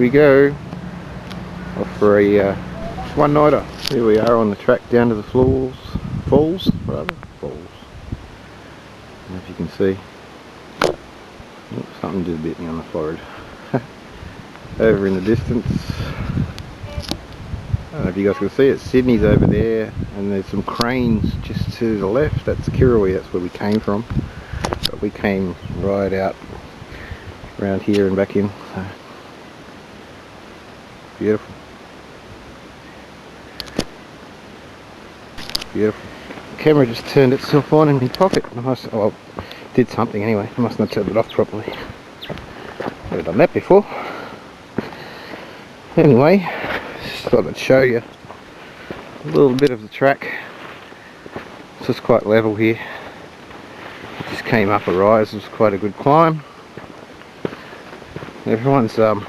we go. Off for a one-nighter. Here we are on the track down to the falls. I don't know if you can see. Oh, something just bit me on the forehead. Over in the distance. I don't know if you guys can see it. Sydney's over there, and there's some cranes just to the left. That's Kirrawee, that's where we came from. But we came right out around here and back in. So, beautiful. Beautiful. The camera just turned itself on in my pocket. Well, did something anyway. I must not have turned it off properly. Never done that before. Anyway, just thought I'd show you a little bit of the track. It's just quite level here. Just came up a rise. It was quite a good climb. Everyone's a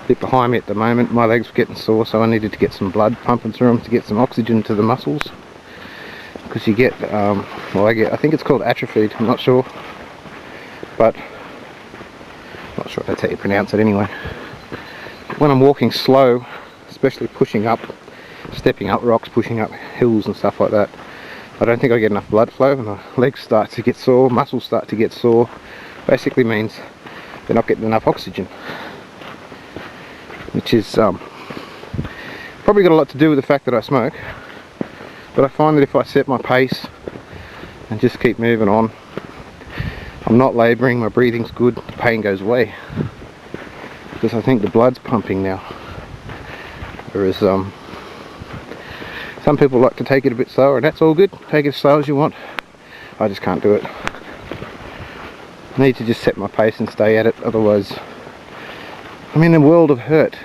bit behind me at the moment. My legs were getting sore, so I needed to get some blood pumping through them to get some oxygen to the muscles. Because you get, I think it's called atrophied, I'm not sure. But, not sure that's how you pronounce it anyway. When I'm walking slow, especially pushing up, stepping up rocks, pushing up hills and stuff like that, I don't think I get enough blood flow and my legs start to get sore, muscles start to get sore. Basically means they're not getting enough oxygen. Which is probably got a lot to do with the fact that I smoke. But I find that if I set my pace and just keep moving on, I'm not labouring, my breathing's good, the pain goes away. Because I think the blood's pumping now. Whereas some people like to take it a bit slower, and that's all good. Take it as slow as you want. I just can't do it. I need to just set my pace and stay at it, otherwise I'm in a world of hurt.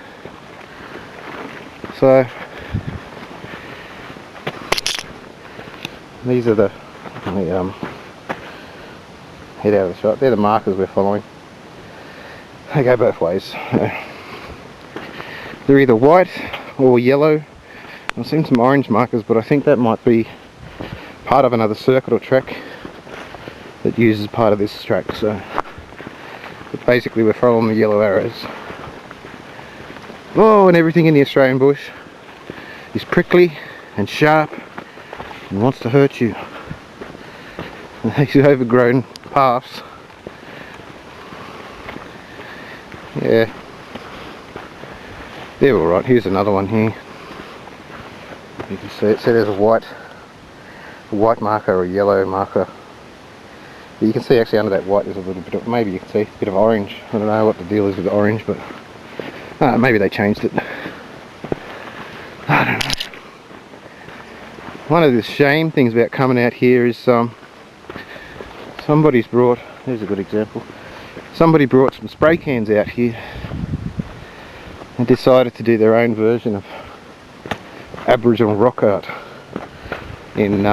So these are the head out of the shot. They're the markers we're following. They go both ways. They're either white or yellow. I've seen some orange markers, but I think that might be part of another circuit or track that uses part of this track. So, but basically we're following the yellow arrows. Oh, and everything in the Australian bush is prickly and sharp and wants to hurt you. And these overgrown paths, yeah, they're alright. Here's another one here. You can see it. So there's a white marker or a yellow marker. But you can see actually under that white there's a little bit of, maybe you can see a bit of orange. I don't know what the deal is with the orange, but maybe they changed it. I don't know. One of the shame things about coming out here is somebody's brought, here's a good example, somebody brought some spray cans out here and decided to do their own version of Aboriginal rock art in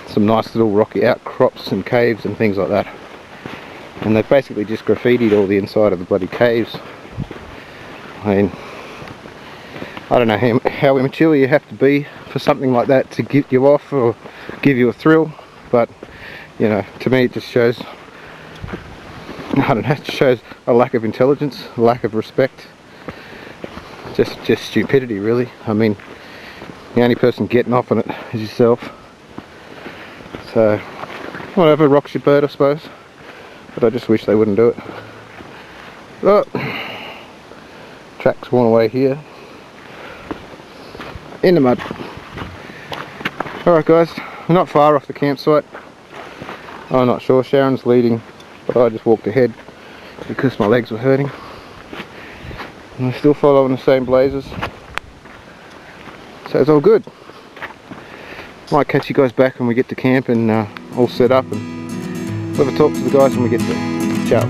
some nice little rocky outcrops and caves and things like that. And they've basically just graffitied all the inside of the bloody caves. I mean, I don't know how immature you have to be for something like that to get you off or give you a thrill, but you know, to me it just shows, I don't know, it shows a lack of intelligence, a lack of respect, just stupidity really. I mean, the only person getting off on it is yourself. So, whatever, rocks your boat I suppose, but I just wish they wouldn't do it. Oh, track's worn away here. In the mud. Alright guys, we're not far off the campsite. I'm not sure, Sharon's leading, but I just walked ahead because my legs were hurting. And I'm still following the same blazes. So it's all good. Might catch you guys back when we get to camp and all set up, and we'll have a talk to the guys when we get there. Ciao.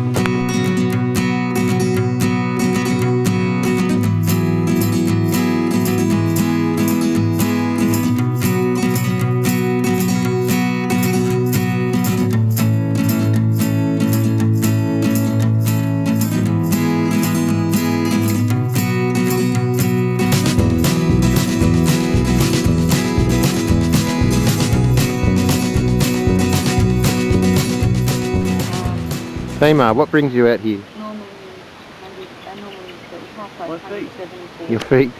Hey Ma, what brings you out here? Normally, I normally go half My feet. Your feet.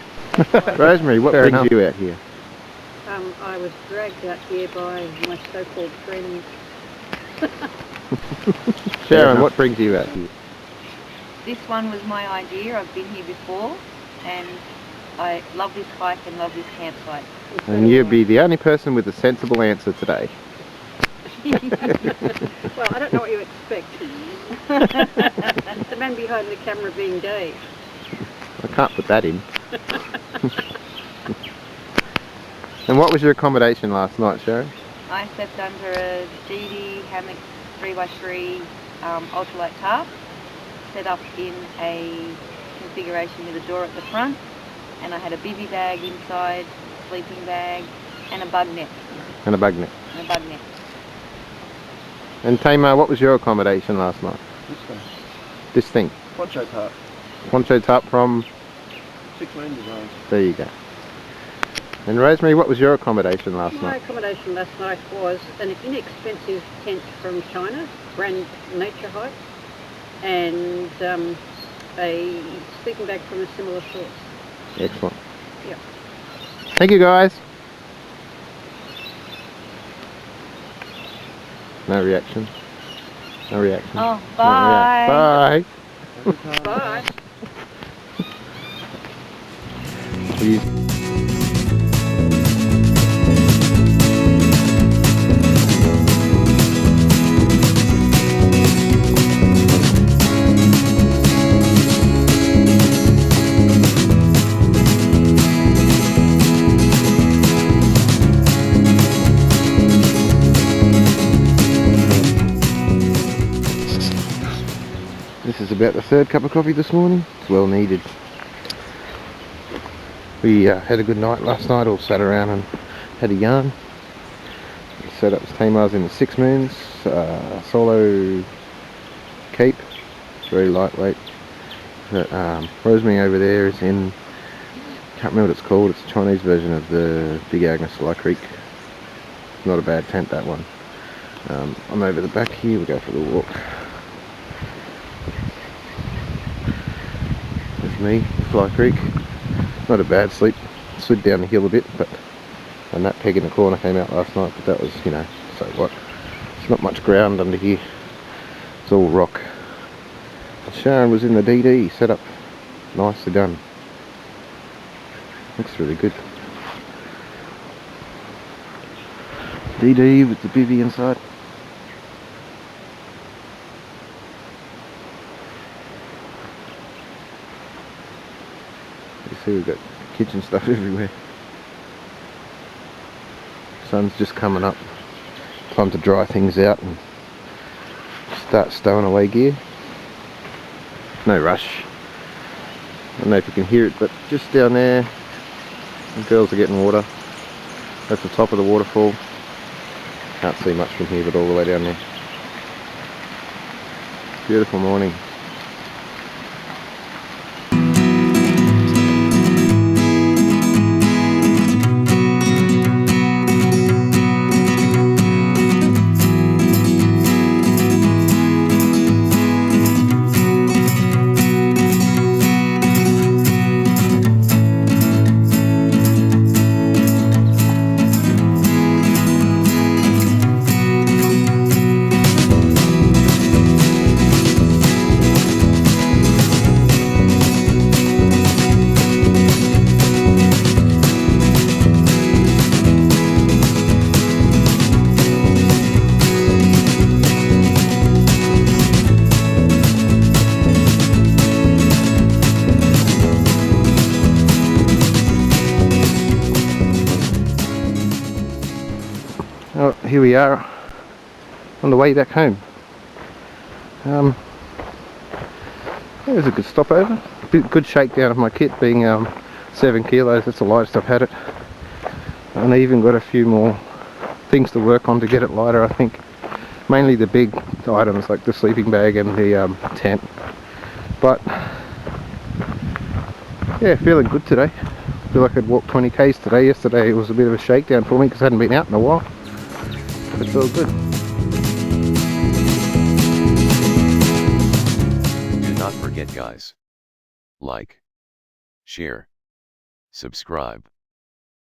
Rosemary, what brings you out here? I was dragged out here by my so-called friends. Sharon, what brings you out here? This one was my idea. I've been here before and I love this hike and love this campsite. And you'd be the only person with a sensible answer today. Well, I don't know what you expect. The man behind the camera being Dave. I can't put that in. And what was your accommodation last night, Sharon? I slept under a GD hammock 3x3 ultralight tarp, set up in a configuration with a door at the front, and I had a bivvy bag inside, sleeping bag, and a bug net. And a bug net. And a bug net. And Tamar, what was your accommodation last night? This thing. This thing? Poncho tarp. Poncho tarp from? 6 Moon Designs. There you go. And Rosemary, what was your accommodation last My night? accommodation last night was an inexpensive tent from China, brand nature hike, and a sleeping bag from a similar source. Excellent. Yep. Thank you, guys. No reaction. No reaction. Oh, No bye. Bye. Bye. Please. This is about the third cup of coffee this morning. It's well needed. We had a good night last night, all sat around and had a yarn. The setup was Tamar's in the 6 Moons, solo cape, very lightweight. But, Rosemary over there is in, can't remember what it's called, it's a Chinese version of the Big Agnes Sly Creek. Not a bad tent, that one. I'm over the back here, we go for a little walk. There's me, Fly Creek. Not a bad sleep. Slid down the hill a bit, but and that peg in the corner came out last night, but that was, you know, so what. There's not much ground under here. It's all rock. Sharon was in the DD, set up. Nicely done. Looks really good. DD with the bivvy inside. You see we've got kitchen stuff everywhere. Sun's just coming up. Time to dry things out and start stowing away gear. No rush. I don't know if you can hear it, but just down there the girls are getting water. That's the top of the waterfall. Can't see much from here, but all the way down there. Beautiful morning. Oh, here we are on the way back home. It was a good stopover. Good shakedown of my kit, being 7 kilos. That's the lightest I've had it. And I even got a few more things to work on to get it lighter, I think. Mainly the big items like the sleeping bag and the tent. But yeah, feeling good today. Feel like I'd walked 20 k's today. Yesterday it was a bit of a shakedown for me because I hadn't been out in a while. But it's all good. Do not forget, guys. Like, share, subscribe.